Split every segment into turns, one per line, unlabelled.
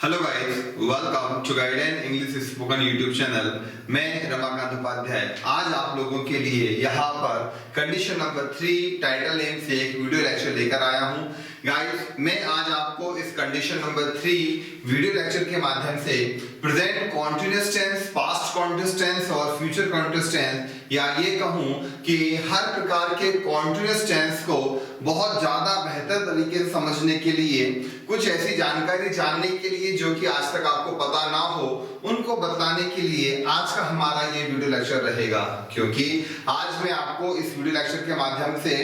Hello guys, welcome to Guiden English spoken YouTube channel. मैं रमाकांत उपाध्याय आज आप लोगों के लिए यहाँ पर कंडीशन नंबर 3 टाइटल नेम से एक वीडियो लेक्चर लेकर आया हूँ। गाइस, मैं आज आपको इस कंडीशन नंबर 3 वीडियो लेक्चर के माध्यम से present continuous tense, past continuous tense और फ्यूचर कॉन्टिन्यूअस टेंस, या ये कहूँ कि हर प्रकार के कॉन्टिन्यूअस टेंस को बहुत ज्यादा बेहतर तरीके से समझने के लिए, कुछ ऐसी जानकारी जानने के लिए जो कि आज तक आपको पता ना हो, उनको बताने के लिए आज का हमारा ये वीडियो लेक्चर रहेगा। क्योंकि आज मैं आपको इस वीडियो लेक्चर के माध्यम से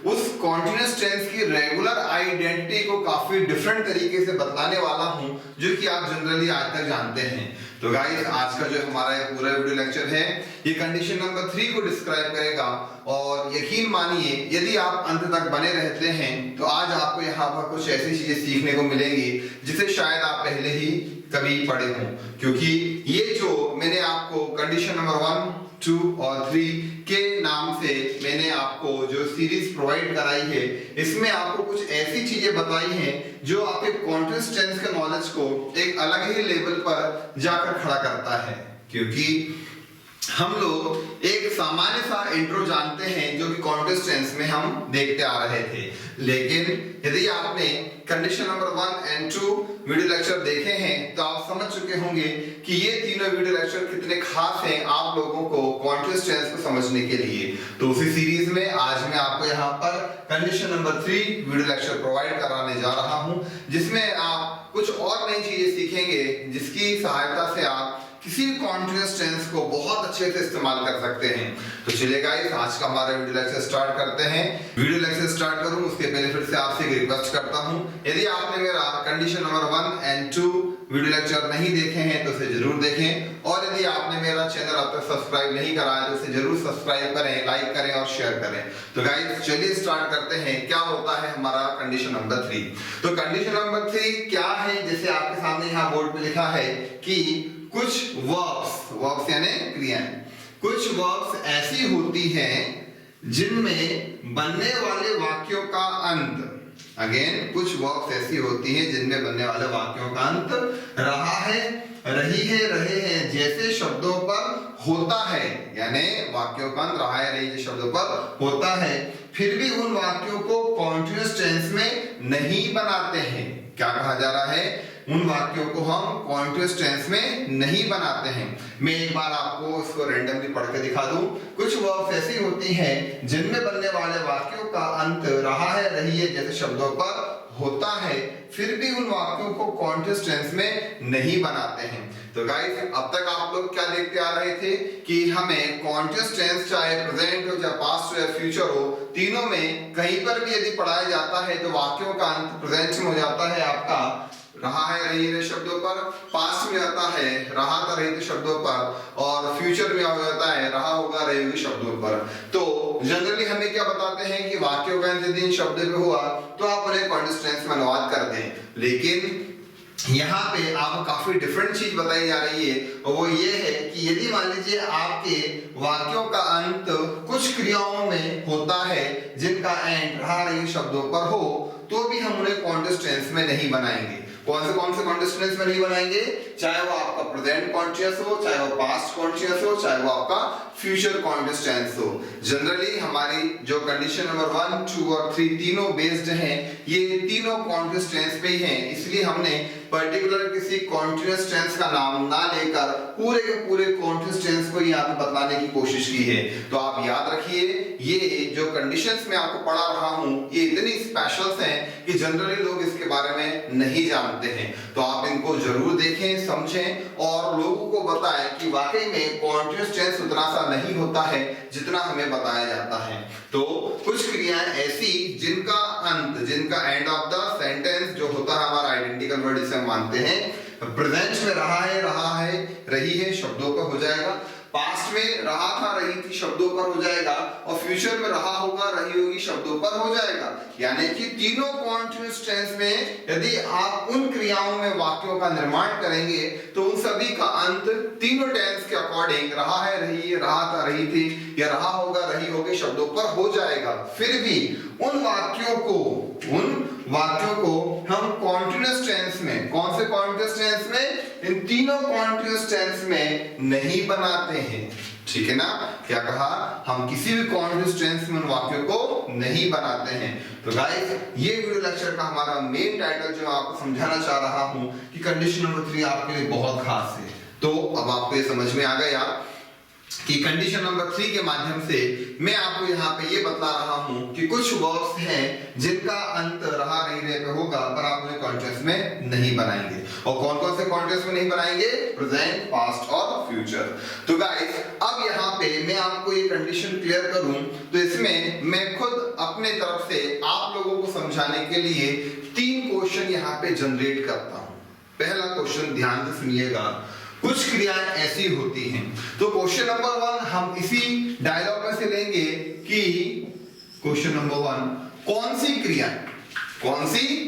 उस कॉन्टिन्यूअस टेंस की रेगुलर आइडेंटिटी को काफी डिफरेंट तरीके से बताने वाला हूं, जो कि आप जनरली आज तक जानते हैं। तो गाइस, आज का जो हमारा ये पूरा वीडियो लेक्चर है, ये कंडीशन नंबर 3 को डिस्क्राइब करेगा। और यकीन मानिए, यदि आप अंत तक बने रहते हैं तो आज आपको यहाँ पर कुछ ऐसी चीजें सीखने को मिलेंगी जिसे शायद आप पहले ही कभी पढ़े हों। क्योंकि ये जो मैंने आपको कंडीशन नंबर 1, 2 और 3 के नाम से मैंने आपको जो सीरीज प्रोवाइड कराई है, इसमें आपको कुछ ऐसी चीजें बताई हैं जो आपके कॉन्टिन्यूअस टेंस के नॉलेज को एक अलग ही लेवल पर जाकर खड़ा करता है। क्योंकि हम लोग एक सामान्य सा इंट्रो जानते हैं जो कि कॉन्टिन्यूअस टेंस में हम देखते आ रहे थे, लेकिन यदि आपने कंडीशन नंबर 1 और 2 वीडियो लेक्चर देखे हैं तो आप समझ चुके होंगे कि ये तीनों वीडियो लेक्चर कितने खास हैं आप लोगों को कॉन्टिन्यूअस टेंस को समझने के लिए। तो उसी सीरीज में आज मैं आपको यहाँ पर condition number 3 video lecture provide कराने जा रहा हूँ, जिसमें आप कुछ और नई चीजें सीखेंगे जिसकी सहायता से आप किसी कॉन्टिन्यूअस टेंस को बहुत अच्छे से इस्तेमाल कर सकते हैं। तो चलिए गाइस, आज का हमारा वीडियो लेक्चर स्टार्ट करते हैं। वीडियो लेक्चर स्टार्ट करूं उसके पहले फिर से आपसे एक रिक्वेस्ट करता हूं, यदि आपने मेरा कंडीशन नंबर 1 और 2 वीडियो लेक्चर नहीं देखे हैं तो उसे जरूर देखें, और यदि आपने मेरा चैनल अब तक सब्सक्राइब नहीं करा है तो उसे जरूर सब्सक्राइब करें, लाइक करें और शेयर करें। तो गाइस, चलिए स्टार्ट करते हैं। क्या होता है हमारा कंडीशन नंबर 3? तो कंडीशन नंबर 3 क्या है? जैसे आपके सामने यहाँ बोर्ड पे लिखा है कि कुछ वर्ब्स यानी क्रियाएं, कुछ वर्ब्स ऐसी होती हैं जिनमें बनने वाले वाक्यों का अंत, अगेन कुछ वर्ब्स ऐसी होती हैं जिनमें बनने वाले वाक्यों का अंत रहा है, रही है, रहे हैं जैसे शब्दों पर होता है। यानी वाक्यों का अंत रहा है, रही है शब्दों पर होता है, फिर भी उन वाक्यों को कॉन्टिन्यूअस टेंस में नहीं बनाते हैं। क्या कहा जा रहा है? उन वाक्यों को हम कॉन्टिन्यूअस टेंस में नहीं बनाते हैं। मैं एक बार आपको इसको रैंडमली पढ़ के दिखा दूं। कुछ वर्ब्स ऐसी होती हैं जिनमें बनने वाले वाक्यों का अंत रहा है, रही है जैसे शब्दों पर होता है, फिर भी उन वाक्यों को कॉन्टिन्यूअस टेंस में नहीं बनाते हैं। तो गाइस, अब तक आप लोग क्या देखते आ रहे थे कि हमें कॉन्टिन्यूअस टेंस चाहे प्रेजेंट हो, चाहे पास्ट हो या फ्यूचर हो, तीनों में कहीं पर भी यदि पढ़ाया जाता है तो वाक्यों का अंत प्रेजेंट में हो जाता है आपका रहा है, रही है शब्दों पर, पास्ट में आता है रहा था, रही थी शब्दों पर, और फ्यूचर में हो जाता है रहा होगा, रही होगी शब्दों पर। तो जनरली हमें क्या बताते हैं कि वाक्यों का अंत यदि इन शब्दों पे हुआ तो आप उन्हें कॉन्टिन्यूअस टेंस में अनुवाद कर दें। लेकिन यहाँ पे आपको काफी डिफरेंट चीज बताई जा रही है, और वो ये है कि यदि मान लीजिए आपके वाक्यों का अंत कुछ क्रियाओं में होता है जिनका एंड रहा, रही शब्दों पर हो, तो भी हम उन्हें कॉन्टिन्यूअस टेंस में नहीं बनाएंगे। कौन से कॉन्टिन्यूअस टेंस में नहीं बनाएंगे? चाहे वो आपका प्रेजेंट कॉन्टिन्यूअस हो, चाहे वो पास्ट कॉन्टिन्यूअस हो, चाहे वो आपका फ्यूचर कॉन्टिन्यूअस टेंस हो। जनरली हमारी जो कंडीशन नंबर 1, 2 और 3 तीनों बेस्ड हैं, ये तीनों कॉन्टिन्यूअस टेंस पे ही हैं। इसलिए हमने पर्टिकुलर किसी कॉन्टिन्यूअस टेंस का नाम ना लेकर पूरे के पूरे कॉन्टिन्यूअस टेंस को यहाँ पे बताने की कोशिश की है। तो आप याद रखिए, ये जो कंडीशंस मैं आपको पढ़ा रहा हूँ, ये इतनी स्पेशल्स हैं कि जनरली लोग इसके बारे में नहीं जानते हैं। तो आप इनको जरूर देखें, समझें और लोगों को बताएं कि वाकई में कॉन्टिन्यूअस टेंस उतना सा नहीं होता है जितना हमें बताया जाता है। तो कुछ क्रियाएं ऐसी जिनका अंत, जिनका एंड ऑफ द सेंटेंस जो होता है हमारा आइडेंटिकल वर्ड जिसे हम मानते हैं, प्रेजेंट में रहा है, रही है शब्दों पर हो जाएगा, पास्ट में रहा था, रही थी शब्दों पर हो जाएगा, और फ्यूचर में रहा होगा, रही होगी शब्दों पर हो जाएगा। यानी कि तीनों कॉन्टिन्यूअस टेंस में यदि आप उन क्रियाओं में वाक्यों का निर्माण करेंगे तो उन सभी का अंत तीनों टेंस के अकॉर्डिंग रहा है, रही है, रहा था, रही थी, या रहा होगा, रही होगी शब्दों पर हो जाएगा। फिर भी उन वाक्यों को हम कॉन्टिन्यूअस टेंस में, कौन से कॉन्टिन्यूअस टेंस में, इन तीनों कॉन्टिन्यूअस टेंस में नहीं बनाते हैं। ठीक है ना, क्या कहा, हम किसी भी कॉन्टिन्यूअस टेंस में उन वाक्यों को नहीं बनाते हैं। तो गाइस ये वीडियो लेक्चर का हमारा मेन टाइटल जो आपको समझाना चाह रहा हूं कि कंडीशन नंबर 3 आपके लिए बहुत खास है। तो अब आपको ये समझ में आ गया कि कंडीशन नंबर 3 के माध्यम से मैं आपको यहाँ पे ये बता रहा हूँ कि कुछ वर्ब्स हैं जिनका अंत रहा नहीं रहे पे होगा, पर आप उन्हें कॉन्टिन्यूअस में नहीं बनाएंगे। और कौन कौन से कॉन्टिन्यूअस में नहीं बनाएंगे, प्रेजेंट, पास्ट और फ्यूचर। तो गाइस अब यहाँ पे मैं आपको ये कंडीशन क्लियर करूं तो इसमें मैं खुद अपने तरफ से आप लोगों को समझाने के लिए 3 क्वेश्चन यहाँ पे जनरेट करता हूँ। पहला क्वेश्चन ध्यान से सुनिएगा, कुछ क्रियाएं ऐसी होती हैं। तो क्वेश्चन नंबर 1 हम इसी डायलॉग में से लेंगे कि क्वेश्चन नंबर 1 कौन सी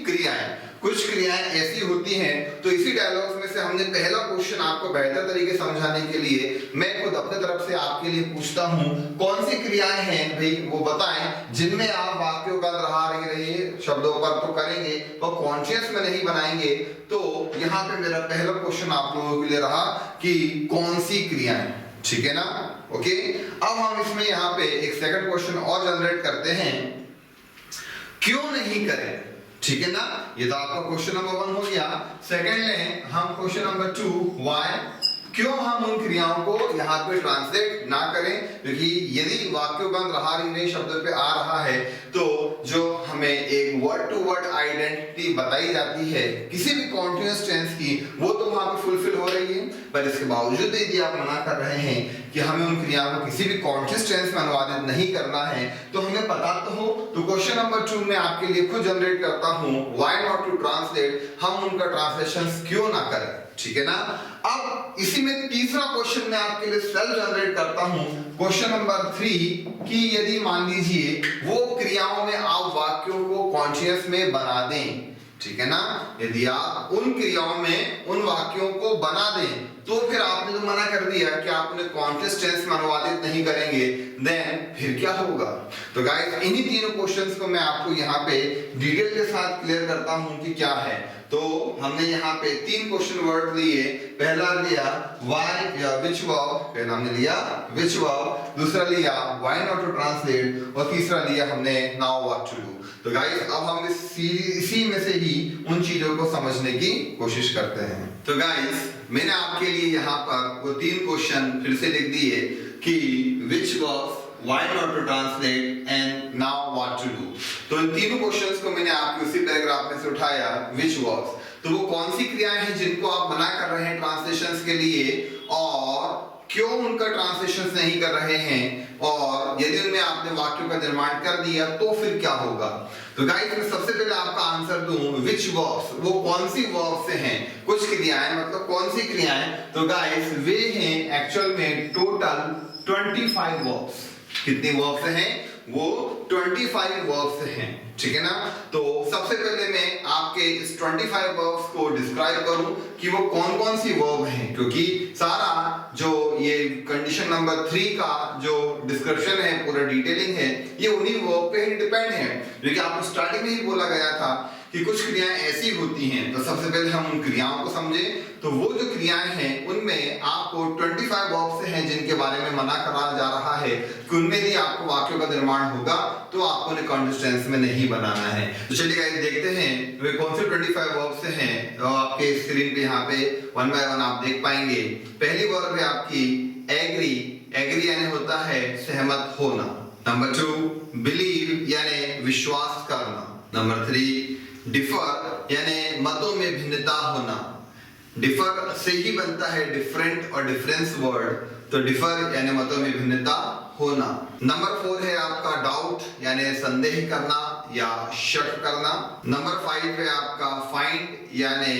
क्रियाएं, कुछ क्रियाएं ऐसी होती हैं। तो इसी डायलॉग्स में से हमने पहला क्वेश्चन आपको बेहतर तरीके से समझाने के लिए मैं खुद अपने तरफ से आपके लिए पूछता हूं, कौन सी क्रियाएं हैं भाई वो बताएं जिनमें आप वाक्यों का रहा नहीं रही शब्दों पर तो करेंगे और कॉन्शियस में नहीं बनाएंगे। तो यहाँ पे मेरा पहला क्वेश्चन आप लोगों के लिए रहा कि कौन सी क्रियाएं, ठीक है ना, ओके। अब हम इसमें यहाँ पे एक सेकंड क्वेश्चन और जनरेट करते हैं, क्यों नहीं करें, ठीक है ना। ये तो आपका क्वेश्चन नंबर 1 हो गया। सेकंड लें हम क्वेश्चन नंबर 2, व्हाई, क्यों हम उन क्रियाओं को यहाँ पे ट्रांसलेट ना करें, क्योंकि यदि वाक्योबंध रहा नहीं शब्द पे आ रहा है तो जो हमें एक वर्ड टू वर्ड आइडेंटिटी बताई जाती है किसी भी कॉन्टिन्यूअस टेंस की, वो तो वहां पे फुलफिल हो रही है, पर इसके बावजूद यदि आप मना कर रहे हैं कि हमें उन क्रियाओं को किसी भी कॉन्टिन्यूअस टेंस में अनुवादित नहीं करना है तो हमें पता तो हो। तो क्वेश्चन नंबर 2 में आपके लिए खुद जनरेट करता हूं, व्हाई नॉट टू ट्रांसलेट, हम उनका ट्रांसलेशन क्यों ना करें, ठीक है ना। अब इसी में तीसरा क्वेश्चन मैं आपके लिए सेल्फ जनरेट करता हूं, क्वेश्चन नंबर 3 कि यदि मान लीजिए वो क्रियाओं में आप वाक्यों को कॉन्शियस में बना दें, ठीक है ना, यदि आप उन क्रियाओं में उन वाक्यों को बना दें तो फिर आपने तो मना कर दिया कि आप उन्हें कॉन्शियस टेंस में अनुवादित नहीं करेंगे, देन फिर क्या होगा। तो गाइस इन्हीं तीनों क्वेश्चंस को मैं आपको यहाँ पे डिटेल के साथ क्लियर करता हूँ कि क्या है। तो हमने यहाँ पे 3 क्वेश्चन वर्ड लिए, पहला लिया व्हाई या विच वर्ब, पहला हमने लिया विच वर्ब, दूसरा लिया व्हाई नॉट टू ट्रांसलेट और तीसरा लिया हमने नाउ व्हाट टू डू। तो गाइस अब हम इसी में से ही उन चीजों को समझने की कोशिश करते हैं। तो गाइस मैंने आपके लिए यहाँ पर वो 3 क्वेश्चन फिर से लिख दिए कि विच verb, why not to translate and now what to do। तो इन तीनों क्वेश्चंस को मैंने आपके उसी पैराग्राफ में से उठाया, which verbs, तो वो कौन सी क्रियाएं हैं जिनको आप मना कर रहे हैं ट्रांसलेशंस के लिए और क्यों उनका ट्रांसलेशंस नहीं कर रहे हैं, और यदि उनमें आपने वाक्यों का निर्माण कर दिया तो फिर क्या होगा। तो गाइस मैं सबसे पहले आपका आंसर दूं, which verbs, वो कौन सी वर्ब से हैं, कुछ क्रियाएं मतलब कौन सी क्रियाएं। तो गाइस वे हैं एक्चुअल में टोटल 25 वर्ब्स। कितनी वर्ब्स हैं, वो 25 वर्ब्स हैं, ठीक है ना। तो सबसे पहले मैं आपके इस 25 वर्ब्स को डिस्क्राइब करूं कि वो कौन कौन सी वर्ब हैं, क्योंकि सारा जो ये कंडीशन नंबर 3 का जो डिस्क्रिप्शन है, पूरा डिटेलिंग है, ये उन्हीं वर्ब पे ही डिपेंड है, क्योंकि आपको स्टार्टिंग में ही बोला गया था कि कुछ क्रियाएं ऐसी होती हैं। तो सबसे पहले हम उन क्रियाओं को समझें। तो वो जो क्रियाएं हैं उनमें आपको 25 वर्ब्स हैं जिनके बारे में मना करा जा रहा है कि उनमें यदि आपको वाक्यों का निर्माण होगा तो आपको उन्हें कॉन्टिन्यूअस टेंस में नहीं बनाना है। तो चलिए गाइस देखते हैं वे कौन से 25 वर्ब्स हैं। तो आपके स्क्रीन पे यहाँ पे 1 बाय 1 आप देख पाएंगे। पहली वर्ब है आपकी एग्री, एग्री यानी होता है सहमत होना। नंबर 2 बिलीव यानी विश्वास करना। नंबर 3 डिफर यानी मतों में भिन्नता होना। डिफर से ही बनता है डिफरेंट और डिफरेंस वर्ड, तो डिफर यानी मतों में भिन्नता होना। नंबर 4 है आपका डाउट यानी संदेह करना या शक करना। नंबर 5 है आपका फाइंड यानी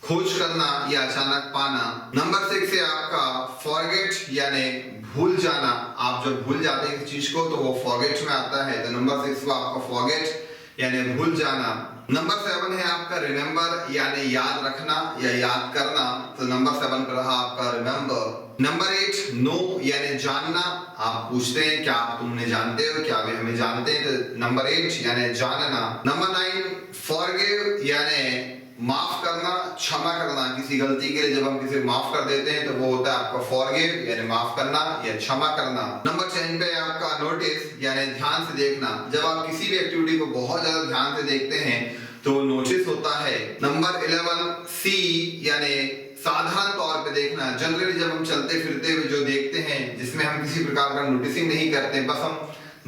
खोज करना या अचानक पाना। नंबर 6 है आपका फॉरगेट यानी भूल जाना। आप जब भूल जाते हैं किसी चीज को तो वो फॉरगेट में आता है, तो नंबर 6 वो आपका फॉरगेट यानी भूल जाना। नंबर 7 है आपका रिमेंबर यानी याद रखना या याद करना, तो नंबर 7 पर रहा आपका रिमेंबर। नंबर 8 नो यानी जानना, आप पूछते हैं क्या तुमने जानते हो, क्या वे हमें जानते हैं, तो नंबर 8 यानी जानना। नंबर 9 फॉरगिव यानी माफ करना, क्षमा करना, किसी गलती के लिए जब हम किसी माफ कर देते हैं तो वो होता है आपका फॉरगिव यानी माफ करना या क्षमा करना। नंबर 10 पे आपका नोटिस यानी ध्यान से देखना, जब आप किसी भी एक्टिविटी को बहुत ज्यादा ध्यान से देखते हैं तो नोटिस होता है। नंबर 11 सी यानी साधारण तौर पे देखना, जनरली जब हम चलते फिरते हुए जो देखते हैं जिसमें हम किसी प्रकार का नोटिसिंग नहीं करते, बस हम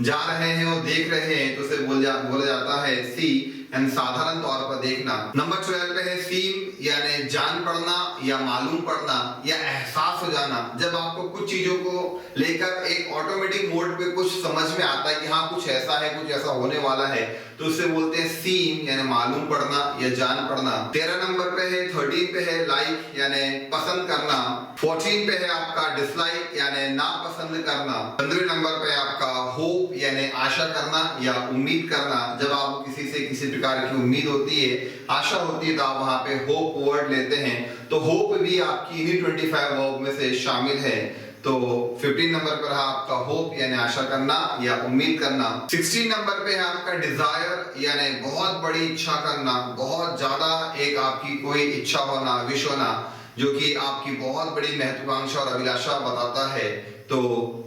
जा रहे हैं और देख रहे हैं, तो उसे बोला जाता है सी यानी साधारण तौर पर देखना। नंबर 12 पे है सीम यानी जान पड़ना या मालूम पड़ना या एहसास हो जाना, जब आपको कुछ चीजों को लेकर एक ऑटोमेटिक मोड पे कुछ समझ में आता है कि हाँ कुछ ऐसा है, कुछ ऐसा होने वाला है, तो उससे बोलते हैं सीम यानी मालूम पड़ना या जान पड़ना। 13 नंबर पे है 13 पे है लाइक यानी पसंद करना। 14 पे है आपका डिसलाइक यानी नापसंद करना। 15 नंबर पे आपका होप यानी आशा करना या उम्मीद करना, जब आप किसी से किसी प्रकार की उम्मीद होती है, आशा होती है, तो आप वहां पे होप वर्ड लेते हैं, तो होप भी आपकी इन्हीं 25 वर्ब में से शामिल है। तो 15 नंबर पर है आपका होप यानी आशा करना या उम्मीद करना। 16 नंबर पे है आपका डिजायर यानी बहुत बड़ी इच्छा करना, बहुत ज्यादा एक आपकी कोई इच्छा होना, विश होना, जो कि आपकी बहुत बड़ी महत्वाकांक्षा और अभिलाषा बताता है, तो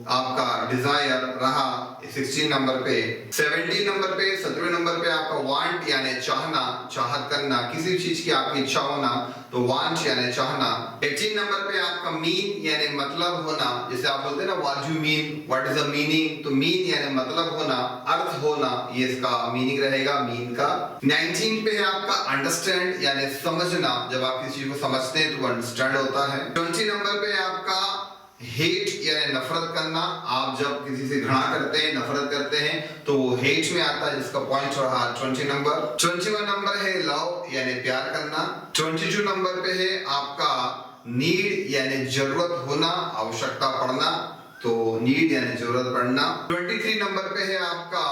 आपका डिजायर रहा 16 नंबर पे। 17 नंबर पे 17 नंबर पे आपका वांट यानी चाहना, चाहत करना, किसी चीज की आपकी इच्छा होना, तो वांट यानी चाहना। 18 नंबर पे आपका मीन यानी मतलब होना, जैसे आप बोलते हैं ना what you mean, what is the meaning, तो मीन यानी मतलब होना, अर्थ होना, ये इसका मीनिंग रहेगा मीन का। 19 पे है आपका अंडरस्टैंड यानी समझना, जब आप किसी चीज को समझते हैं तो अंडरस्टैंड होता है। 20 नंबर पे आपका हेट यानी नफरत करना, आप जब किसी से घृणा करते हैं, नफरत करते हैं, तो वो हेट में आता है, जिसका पॉइंट रहा 20 नंबर। 21 नंबर है लव यानी प्यार करना। 22 नंबर पे है आपका नीड यानी जरूरत होना, आवश्यकता पड़ना, तो नीड यानी जरूरत पड़ना। 23 नंबर पे है आपका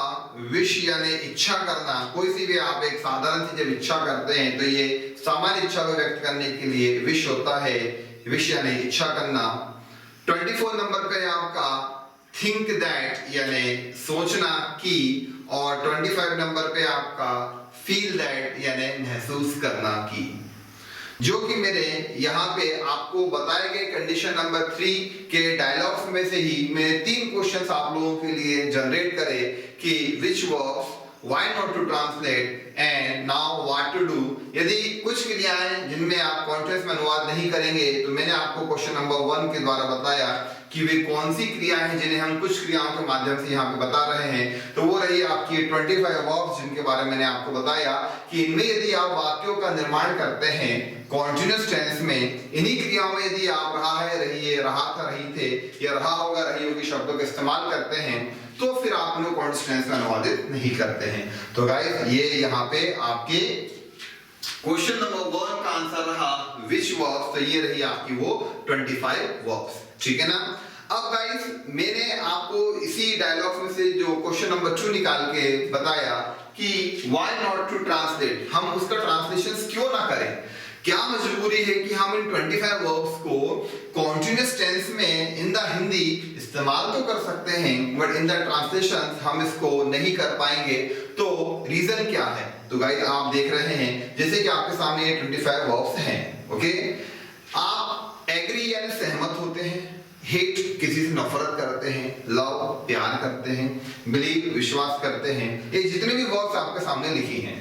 विश यानी इच्छा करना, कोई सी भी आप एक साधारण सी जब इच्छा करते हैं तो ये सामान्य इच्छा को व्यक्त करने के लिए विश होता है, विश यानी इच्छा करना। 24 नंबर पे आपका थिंक दैट यानी सोचना की, और 25 नंबर पे आपका फील दैट यानी महसूस करना की। जो कि मेरे यहाँ पे आपको बताए गए कंडीशन नंबर 3 के डायलॉग्स में से ही मैंने 3 क्वेश्चंस आप लोगों के लिए जनरेट करे कि विच verbs, why not to translate and now what to do। यदि कुछ क्रियाएं जिनमें आप कॉन्टेक्स्ट में अनुवाद नहीं करेंगे, तो मैंने आपको क्वेश्चन नंबर 1 के द्वारा बताया कि वे कौन सी क्रियाएं हैं जिन्हें हम कुछ क्रियाओं के माध्यम से यहाँ पे बता रहे हैं, तो वो रही आपकी 25 वर्ब्स जिनके बारे में मैंने आपको बताया कि इनमें यदि आप वाक्यों का निर्माण करते हैं कॉन्टिन्यूअस टेंस में, इन्हीं क्रियाओं में यदि आप रहा है, रहिए, रहा था, रही थे, या रहा होगा, रही होगी शब्दों का इस्तेमाल करते हैं, तो फिर आप उन्हें कॉन्टिन्यूअस टेंस में अनुवादित नहीं करते हैं। तो गाइस ये यहाँ पे आपके क्वेश्चन नंबर 1 का आंसर रहा विच वर्ब्स, तो ये रही आपकी वो 25 वर्ब्स, ठीक है ना। अब गाइस मैंने आपको इसी डायलॉग में से जो क्वेश्चन नंबर 2 निकाल के बताया कि व्हाई नॉट टू ट्रांसलेट, हम उसका ट्रांसलेशन क्यों ना करें, क्या मजबूरी है कि हम इन 25 वर्ब्स को कॉन्टिन्यूअस टेंस में इन द हिंदी इस्तेमाल तो कर सकते हैं, बट इन द ट्रांसलेशन हम इसको नहीं कर पाएंगे, तो रीजन क्या है। तो गाइस आप देख रहे हैं जैसे कि आपके सामने ये 25 वर्ब्स हैं, ओके। आप एग्री यानी सहमत होते हैं, हेट किसी से नफरत करते हैं, लव प्यार करते हैं, बिलीव विश्वास करते हैं, ये जितने भी वर्ड्स आपके सामने लिखी हैं,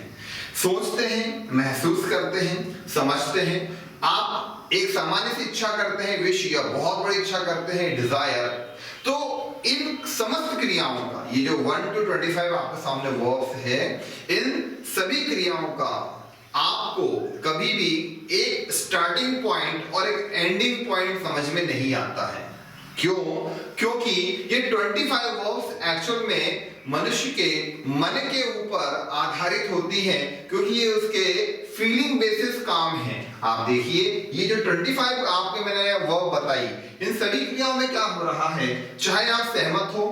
सोचते हैं, महसूस करते हैं, समझते हैं, आप एक सामान्य सी इच्छा करते हैं, विश, या बहुत बड़ी इच्छा करते हैं, डिजायर। तो इन समस्त क्रियाओं का, ये जो 1 to 25 आपके सामने वर्ब्स है, इन सभी क्रियाओं का आपको कभी भी एक स्टार्टिंग पॉइंट और एक एंडिंग पॉइंट समझ में नहीं आता है। क्यों? क्योंकि ये 25 वर्ब्स एक्चुअल में मनुष्य के मन के ऊपर आधारित होती है, क्योंकि ये उसके फीलिंग बेसिस काम है। आप देखिए ये जो 25 आपके मैंने वर्ब बताई, इन सभी क्रियाओं में क्या हो रहा है, चाहे आप सहमत हो,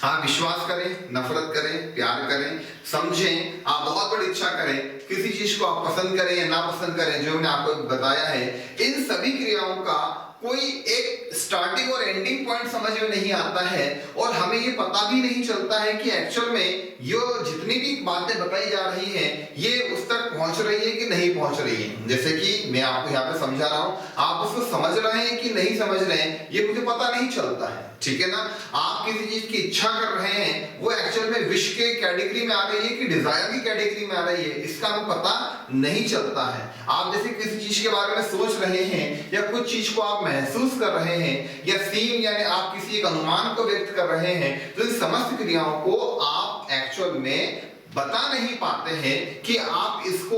आप विश्वास करें, नफरत करें, प्यार करें, समझें, आप बहुत बड़ी इच्छा करें, किसी चीज को आप पसंद करें या ना पसंद करें, जो मैंने आपको बताया है, इन सभी क्रियाओं का कोई एक स्टार्टिंग और एंडिंग पॉइंट समझ में नहीं आता है और हमें ये पता भी नहीं चलता है कि एक्चुअल में ये जितनी भी बातें बताई जा रही हैं ये उस तक पहुंच रही है कि नहीं पहुंच रही है। जैसे कि मैं आपको यहाँ पे समझा रहा हूँ, आप उसको समझ रहे हैं कि नहीं समझ रहे हैं ये मुझे पता नहीं चलता है, ठीक है ना। आप किसी चीज की इच्छा कर रहे हैं, वो एक्चुअल में विश के कैटेगरी में आ रही है कि डिजायर की कैटेगरी में आ रही है, इसका हमें पता नहीं चलता है। आप जैसे किसी चीज के बारे में सोच रहे हैं या कुछ चीज को आप महसूस कर रहे हैं या सीन यानी आप किसी एक अनुमान को व्यक्त कर रहे हैं, तो इन समस्त क्रियाओं को आप एक्चुअल में बता नहीं पाते हैं कि आप इसको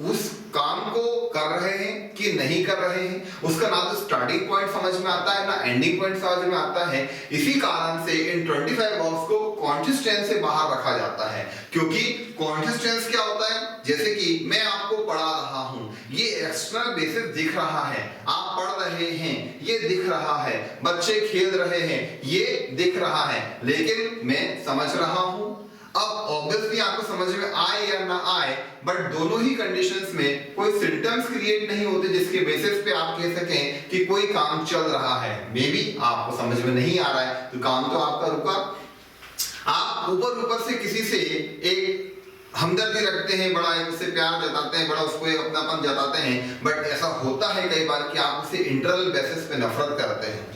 उस काम को कर रहे हैं कि नहीं कर रहे हैं। उसका ना तो स्टार्टिंग पॉइंट समझ में आता है ना एंडिंग पॉइंट समझ में आता है। इसी कारण से इन 25 वर्ब्स को कॉन्शियस टेंस से बाहर रखा जाता है, क्योंकि कॉन्शियस टेंस क्या होता है, जैसे कि मैं आपको पढ़ा रहा हूं, ये एक्सटर्नल बेसिस दिख रहा है, आप पढ़ रहे हैं ये दिख रहा है, बच्चे खेल रहे हैं ये दिख रहा है, लेकिन मैं समझ रहा हूं। अब ऑब्वियसली आपको समझ में आए या ना आए, बट दोनों ही कंडीशंस में कोई सिम्टम्स क्रिएट नहीं होते जिसके बेसिस पे आप कह सकें कि कोई काम चल रहा है। मे बी आपको समझ में नहीं आ रहा है तो काम तो आपका रुका। आप ऊपर से किसी से एक हमदर्दी रखते हैं, बड़ा उससे प्यार जताते हैं, बड़ा उसको एक अपनापन जताते हैं, बट ऐसा होता है कई बार कि आप उसे इंटरनल बेसिस पे नफरत करते हैं।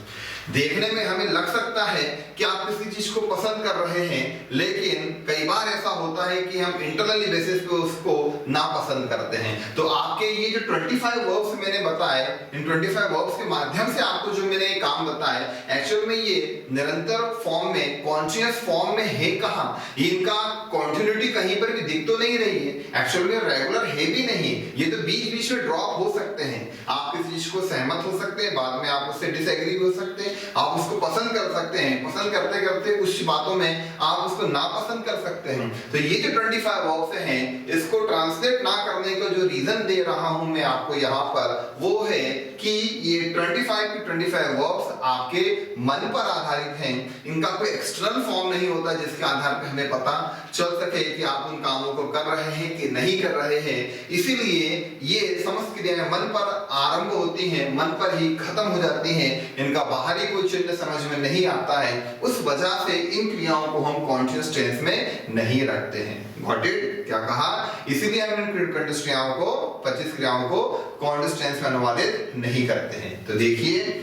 देखने में हमें लग सकता है कि आप किसी चीज को पसंद कर रहे हैं, लेकिन कई बार ऐसा होता है कि हम इंटरनली बेसिस पे उसको नापसंद करते हैं। तो आपके ये जो 25 वर्ब्स मैंने बताए, इन 25 वर्ब्स के माध्यम से आपको जो मैंने काम बताए, एक्चुअल में ये निरंतर फॉर्म में, कॉन्टिन्यूअस फॉर्म में है कहां, इनका कॉन्टिन्यूटी कहीं पर भी दिख तो नहीं रही है, एक्चुअल में रेगुलर है भी नहीं, ये तो बीच बीच में ड्रॉप हो सकते हैं। आप किसी चीज को सहमत हो सकते हैं, बाद में आप उससे डिसएग्री भी हो सकते हैं, आप उसको पसंद कर सकते हैं, पसंद करते करते कुछ बातों में आप उसको नापसंद कर सकते हैं। तो ये जो 25 वर्ब्स हैं, इसको ट्रांसलेट ना करने का जो रीजन दे रहा हूं मैं आपको यहाँ पर, वो है कि ये 25 की 25 वर्ब्स आपके मन पर आधारित हैं। इनका कोई एक्सटर्नल फॉर्म नहीं होता जिसके आधार पर हमें पता चल सके कि आप उन कामों को कर रहे हैं कि नहीं कर रहे हैं। इसीलिए ये समस्त क्रियाएं मन पर आरंभ होती हैं, मन पर ही खत्म हो जाती हैं, इनका बाहरी कोई चिन्ह समझ में नहीं आता है। उस वजह से इन क्रियाओं को हम कॉन्शियस टेंस में नहीं रखते हैं। Got it? क्या कहा? इसीलिए हम इन क्रियाओं को 25 क्रियाओं को कॉन्शियस टेंस में अनुवादित नहीं करते हैं। तो देखिए,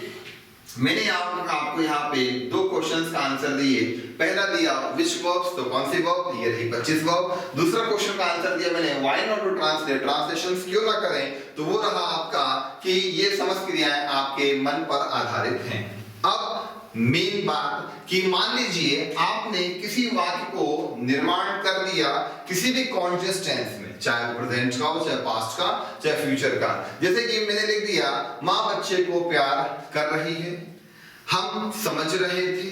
मैंने आपको यहाँ पे 2 क्वेश्चंस का आंसर दिए। पहला दिया विच वर्ब्स, तो कौन सी वर्ब, ये रही 25 वर्ब। दूसरा क्वेश्चन का आंसर दिया मैंने why not to translate, translations क्यों ना करें, तो वो रहा आपका कि ये समस्त क्रियाएं आपके मन पर आधारित हैं। अब मेन बात कि मान लीजिए आपने किसी वाक्य को निर्माण कर दिया किसी भी कॉन्शियस टेंस में, चाहे प्रेजेंट का हो, चाहे पास्ट का, चाहे फ्यूचर का। जैसे कि मैंने लिख दिया माँ बच्चे को प्यार कर रही है, हम समझ रहे थे,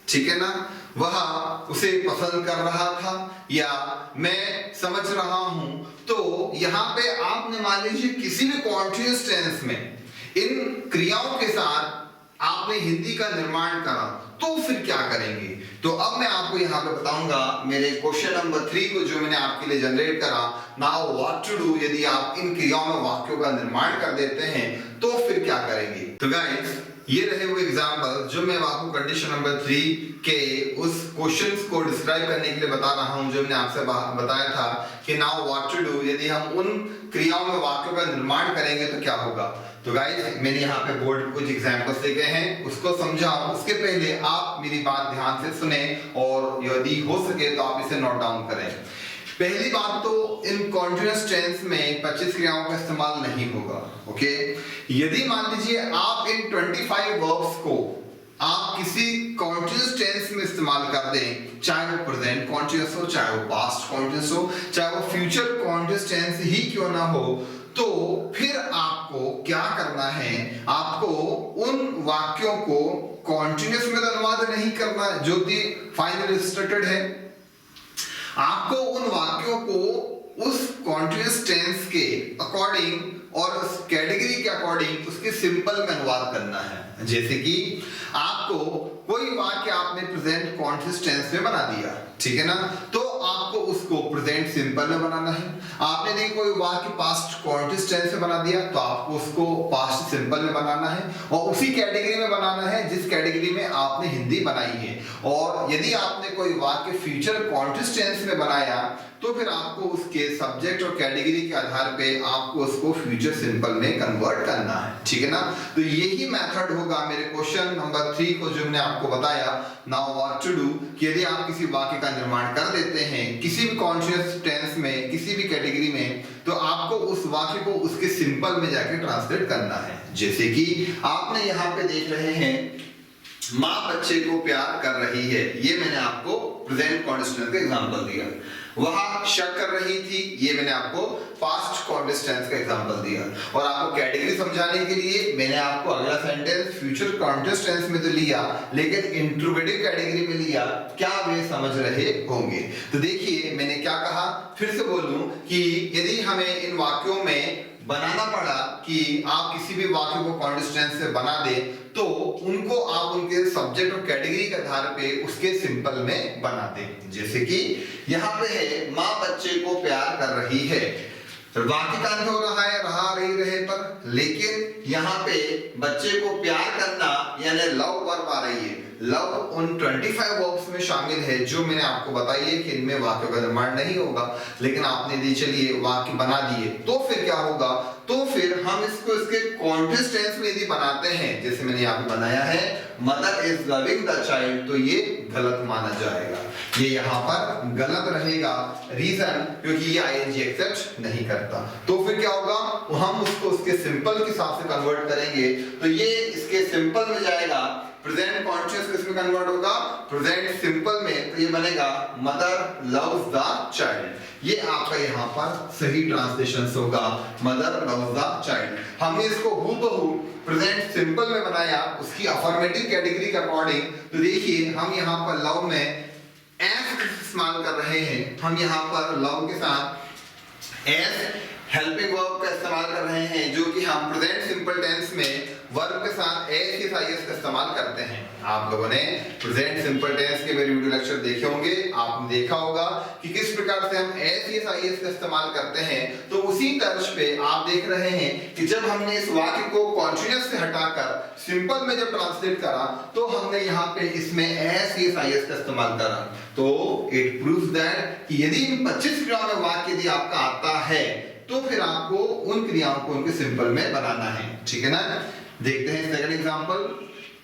ठीक है ना, वह उसे पसंद कर रहा था, या मैं समझ रहा हूं। तो यहाँ पे आपने मान लीजिए किसी भी कॉन्शियस टेंस में इन क्रियाओं के साथ आपने हिंदी का निर्माण करा, तो फिर क्या करेंगे? तो अब मैं आपको यहाँ पे बताऊंगा मेरे क्वेश्चन नंबर 3 को जो मैंने आपके लिए जनरेट करा। नाउ व्हाट टू डू, यदि आप इन क्रियाओं में वाक्यों का निर्माण कर देते हैं तो फिर क्या करेंगे? तो गाइस, ये रहे वो एग्जाम्पल जो मैं आपको कंडीशन नंबर 3 के उस क्वेश्चंस को डिस्क्राइब करने के लिए बता रहा हूं, जो मैंने आपसे बताया था कि नाउ व्हाट टू डू, यदि हम उन क्रियाओं में वाक्यों का निर्माण करेंगे तो क्या होगा। तो गाइस, मैंने यहाँ पे बोर्ड पे कुछ एग्जांपल्स लिखे हैं, उसको समझाऊं उसके पहले आप मेरी बात ध्यान से सुने और यदि हो सके तो आप इसे नोट डाउन करें। पहली बात तो इन कॉन्टिन्यूअस टेंस में 25 क्रियाओं का इस्तेमाल नहीं होगा। ओके, यदि मान लीजिए आप इन 25 वर्ब्स को आप किसी कॉन्टिन्यूअस टेंस में इस्तेमाल कर दें, चाहे वो प्रेजेंट कॉन्टिन्यूअस हो, चाहे वो पास्ट कॉन्टिन्यूअस हो, चाहे वो फ्यूचर कॉन्टिन्यूअस टेंस ही क्यों ना हो, तो फिर आपको क्या करना है, आपको उन वाक्यों को कॉन्टिन्यूअस में अनुवाद नहीं करना जो कि फाइनली रिस्ट्रिक्टेड है। आपको उन वाक्यों को उस कॉन्टिन्यूअस टेंस के अकॉर्डिंग और उस कैटेगरी के अकॉर्डिंग उसके सिंपल में अनुवाद करना है। जैसे कि आपको कोई वाक्य आपने प्रेजेंट कॉन्टिन्यूअस टेंस में बना दिया, ठीक है ना, तो आपको उसको प्रेजेंट सिंपल में बनाना है। आपने नहीं कोई वाक्य पास्ट कॉन्टिन्यूअस टेंस में बना दिया, तो आपको उसको पास्ट सिंपल में बनाना है और उसी कैटेगरी में बनाना है जिस कैटेगरी में आपने हिंदी बनाई है। और यदि आपने कोई वाक्य फ्यूचर कॉन्टिन्यूअस टेंस में बनाया तो फिर आपको उसके सब्जेक्ट और कैटेगरी के आधार पे आपको उसको फ्यूचर सिंपल में कन्वर्ट करना है, ठीक है ना। तो यही मेथड होगा मेरे क्वेश्चन नंबर 3 को जो मैंने आपको बताया, नाउ व्हाट टू डू, कि यदि आप किसी वाक्य का निर्माण कर देते हैं किसी भी कॉन्टिन्यूअस टेंस में किसी भी कैटेगरी में, तो आपको उस वाक्य को उसके सिंपल में जाके ट्रांसलेट करना है। जैसे कि आपने यहाँ पे देख रहे हैं, माँ बच्चे को प्यार कर रही है, ये मैंने आपको प्रेजेंट कॉन्टिन्यूअस टेंस का एग्जांपल दिया। वह शक कर रही थी, ये मैंने आपको पास्ट कॉन्टिन्यूअस टेंस का एग्जांपल दिया। और आपको कैटेगरी समझाने के लिए मैंने आपको अगला सेंटेंस फ्यूचर कॉन्टिन्यूअस टेंस में तो लिया, लेकिन इंट्रोगेटिव कैटेगरी में लिया, क्या वे समझ रहे होंगे। तो देखिए मैंने क्या कहा, फिर से बोलूं कि यदि हमें इन वाक्यों में बनाना पड़ा कि आप किसी भी वाक्य को कॉन्टिन्यूअस टेंस से बना दे, तो उनको आप उनके सब्जेक्ट और कैटेगरी के आधार पे उसके सिंपल में बना दें। जैसे कि यहाँ पे है, माँ बच्चे को प्यार कर रही है, वाक्य का अर्थ हो रहा है रहा रही रहे पर, लेकिन यहाँ पे बच्चे को प्यार करना यानी लव वर्ब आ रही है। लव उन 25 वर्ब्स में शामिल है जो मैंने आपको बताई है कि इनमें वाक्य का निर्माण नहीं होगा, लेकिन आपने दी चलिए वाक्य बना दिए, तो फिर क्या होगा, तो फिर हम इसको इसके कॉन्टिन्यूअस टेंस में यदि बनाते हैं, जैसे मैंने यहाँ पे बनाया है mother is loving the child, तो ये गलत माना जाएगा, ये यहाँ पर गलत रहेगा। रीजन क्योंकि ये आईएनजी एक्सेप्ट नहीं करता। तो फिर क्या होगा, हम उसको उसके सिंपल के हिसाब से कन्वर्ट करेंगे, तो ये इसके सिंपल में जाएगा। प्रेजेंट कॉन्शियस किसमें कन्वर्ट होगा, प्रेजेंट सिंपल में, तो ये बनेगा मदर लव्स द चाइल्ड। ये आपका यहाँ पर सही ट्रांसलेशन होगा, मदर लव्स द चाइल्ड। हमने इसको हूबहू प्रेजेंट सिंपल में बनाया उसकी अफर्मेटिव कैटेगरी के अकॉर्डिंग। तो देखिए हम यहाँ पर लव में एस इस्तेमाल कर रहे हैं, हम यहाँ पर लव के साथ एस हेल्पिंग वर्ब का इस्तेमाल कर रहे हैं, जो कि हम प्रेजेंट सिंपल टेंस में वर्ब के साथ एस के साथ का इस्तेमाल करते हैं। आप लोगों ने प्रेजेंट सिंपल टेंस के मेरे वीडियो लेक्चर देखे होंगे, आपने देखा होगा कि किस प्रकार से हम एस का इस्तेमाल करते हैं। तो उसी तर्ज पे आप देख रहे हैं कि जब हमने इस वाक्य को कॉन्टिन्यूअस से हटाकर सिंपल में जब ट्रांसलेट करा, तो हमने यहाँ पे इसमें एस का इस्तेमाल करा। तो इट प्रूव्स दैट कि यदि 25 क्रियाओं में वाक्य यदि आपका आता है, तो फिर आपको उन क्रियाओं को उनके सिंपल में बनाना है, ठीक है ना। देखते हैं सेकंड एग्जांपल,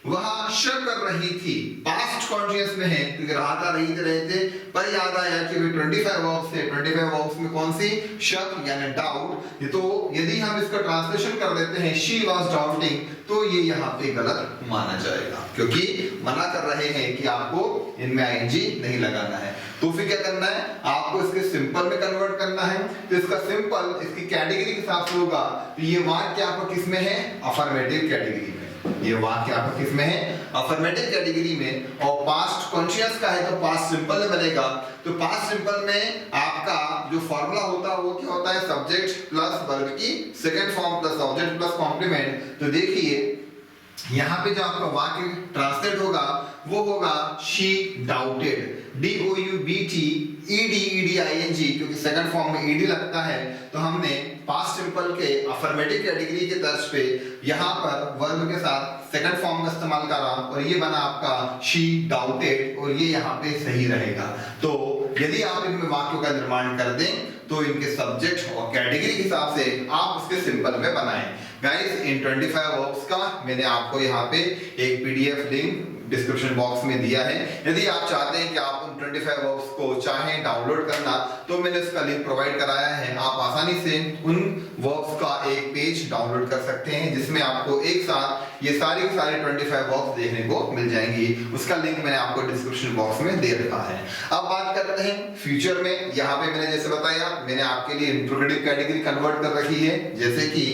वह शक कर रही थी, पास्ट कॉन्टिन्यूअस में है क्योंकि राहता रहे थे, पर याद आया कि 25 वर्ब्स थे, 25 वर्ब्स में कौन सी, शक यानी डाउट। तो यदि हम इसका ट्रांसलेशन कर देते हैं शी वाज डाउटिंग, तो ये यहाँ पे गलत माना जाएगा, क्योंकि मना कर रहे हैं कि आपको इनमें आईएनजी नहीं लगाना है। तो फिर क्या करना है, आपको इसके सिंपल में कन्वर्ट करना है। तो इसका सिंपल इसकी कैटेगरी के हिसाब से होगा, तो ये वाक्य आपका किस में है, अफर्मेटिव कैटेगरी में। ये वाक्य आपका किस में है, अफर्मेटिव कैटेगरी में। और पास्ट कॉन्शियस का है तो पास्ट सिंपल में बनेगा। तो पास्ट सिंपल में आपका जो फॉर्मूला होता है वो क्या होता है, सब्जेक्ट प्लस वर्ब की second form plus object plus complement. तो देखिए यहाँ पे जो आपका वाक्य ट्रांसलेट होगा वो होगा शी डाउटेड, DOUBTEDEDING, क्योंकि सेकंड फॉर्म में ईडी लगता है। तो हमने पास्ट सिंपल के अफर्मेटिव कैटेगरी के तर्ज पे यहाँ पर वर्ब के साथ सेकंड फॉर्म का इस्तेमाल करा और ये बना आपका शी डाउटेड, और ये यहाँ पे सही रहेगा। तो यदि आप इनमें वाक्यों का निर्माण कर दें तो इनके सब्जेक्ट और कैटेगरी के हिसाब से आप उसके सिंपल में बनाएं। गाइस इन 25 वर्ब्स का मैंने आपको यहाँ पे एक पीडीएफ लिंक डिस्क्रिप्शन बॉक्स में दिया है। यदि आप चाहते हैं कि आप उन 25 वर्ब्स को चाहें डाउनलोड करना, तो मैंने इसका लिंक प्रोवाइड कराया है। आप आसानी से उन वर्ब्स का एक पेज डाउनलोड कर सकते हैं जिसमें आपको एक साथ ये सारे 25 वर्ब्स देखने को मिल जाएंगी। उसका लिंक मैंने आपको डिस्क्रिप्शन बॉक्स में दे रखा है। अब बात करते हैं फ्यूचर में। यहाँ पे मैंने जैसे बताया, मैंने आपके लिए इंट्रोगेटिव कैटेगरी कन्वर्ट कर रखी है, जैसे कि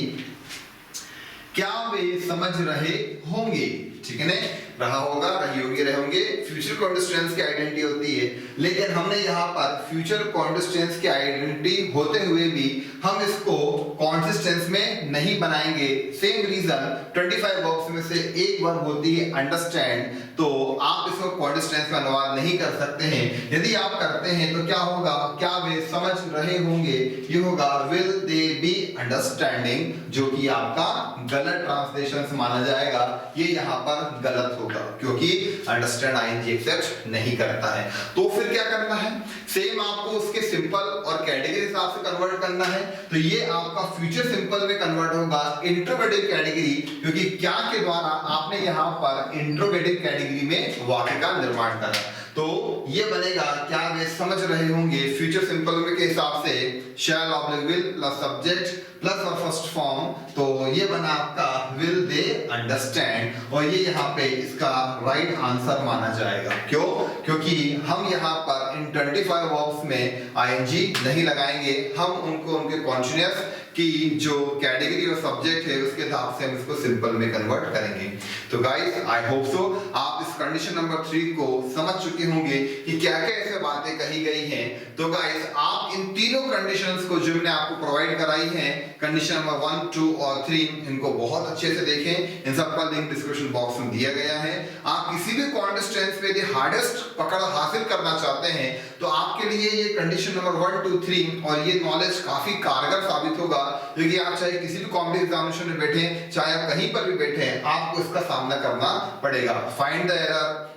क्या वे समझ रहे होंगे, ठीक है ना, रहा होगा, रही होगी, रहे होंगे। फ्यूचर कॉन्टिन्यूअस टेंस की आइडेंटिटी होती है, लेकिन हमने यहाँ पर फ्यूचर कॉन्टिन्यूअस टेंस की आइडेंटिटी होते हुए भी हम इसको कॉन्सिस्ट टेंस में नहीं बनाएंगे। सेम रीजन 25 वर्ब्स में से एक वर्ब होती है अंडरस्टैंड, तो आप इसको कॉन्सिस्ट टेंस में अनुवाद नहीं कर सकते हैं। यदि आप करते हैं तो क्या होगा, क्या वे समझ रहे होंगे, ये होगा विल दे बी अंडरस्टैंडिंग, जो कि आपका गलत ट्रांसलेशन माना जाएगा। ये यहाँ पर गलत होगा क्योंकि अंडरस्टैंड आईएनजी एक्सेप्ट नहीं करता है। तो फिर क्या करना है, सेम आपको उसके सिंपल और कैटेगरी हिसाब से कन्वर्ट करना है। तो ये आपका फ्यूचर सिंपल में कन्वर्ट होगा इंट्रोगेटिव कैटेगरी, क्योंकि क्या के द्वारा आपने यहाँ पर इंट्रोगेटिव कैटेगरी में वाक्य का निर्माण करा। तो ये बनेगा क्या वे समझ रहे होंगे, फ्यूचर सिंपल में के हिसाब से shall oblique will plus subject plus और फर्स्ट फॉर्म, तो ये बना आपका विल दे अंडरस्टैंड, और ये यहाँ पे इसका राइट आंसर माना जाएगा। क्यों? क्योंकि हम यहाँ पर इन 25 वर्ब्स में आईएनजी नहीं लगाएंगे, हम उनको उनके कॉन्टिन्यूअस की जो कैटेगरी और सब्जेक्ट है उसके हिसाब से हम इसको सिंपल में कन्वर्ट करेंगे। तो गाइस आई होप सो आप इस कंडीशन नंबर 3 को समझ चुके होंगे कि क्या क्या ऐसे बातें कही गई हैं। तो गाइस आप इन तीनों कंडीशंस को जो मैंने आपको प्रोवाइड कराई हैं, कंडीशन नंबर 1, 2 और 3, इनको बहुत अच्छे से देखें। इन सबका लिंक डिस्क्रिप्शन बॉक्स में दिया गया है। आप किसी भी कॉन्टेक्स्ट टेंस पे यदि हार्डेस्ट पकड़ हासिल करना चाहते हैं तो आपके लिए ये कंडीशन नंबर 1, 2, 3 और ये नॉलेज काफी कारगर साबित होगा, क्योंकि आप चाहे किसी भी कॉम्पिटिटिव एग्जामिनेशन में बैठे, चाहे आप कहीं पर भी बैठे हैं, आपको इसका सामना करना पड़ेगा। Find the error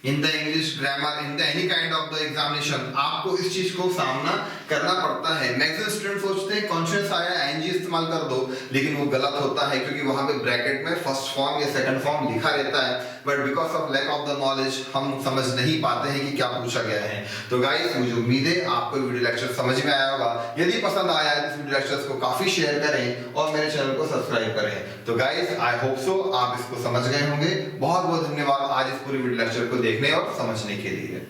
in the English grammar in the any kind of the examination, आपको इस चीज को सामना करना पड़ता है। मैक्सिमम स्टूडेंट सोचते हैं कॉन्शियस आया आईएनजी इस्तेमाल कर दो, लेकिन वो गलत होता है क्योंकि वहां पे ब्रैकेट में फर्स्ट फॉर्म या सेकंड फॉर्म लिखा रहता है, but because of lack of the knowledge हम समझ नहीं पाते हैं कि क्या पूछा गया है। तो गाइस मुझे उम्मीद है आपको वीडियो लेक्चर समझ में आया होगा। यदि पसंद आया है तो इस वीडियो लेक्चर्स को काफी शेयर करें और मेरे चैनल को सब्सक्राइब करें। तो गाइस आई होप सो आप इसको समझ गए होंगे। बहुत बहुत धन्यवाद आज इस पूरी वीडियो लेक्चर को देखने और समझने के लिए।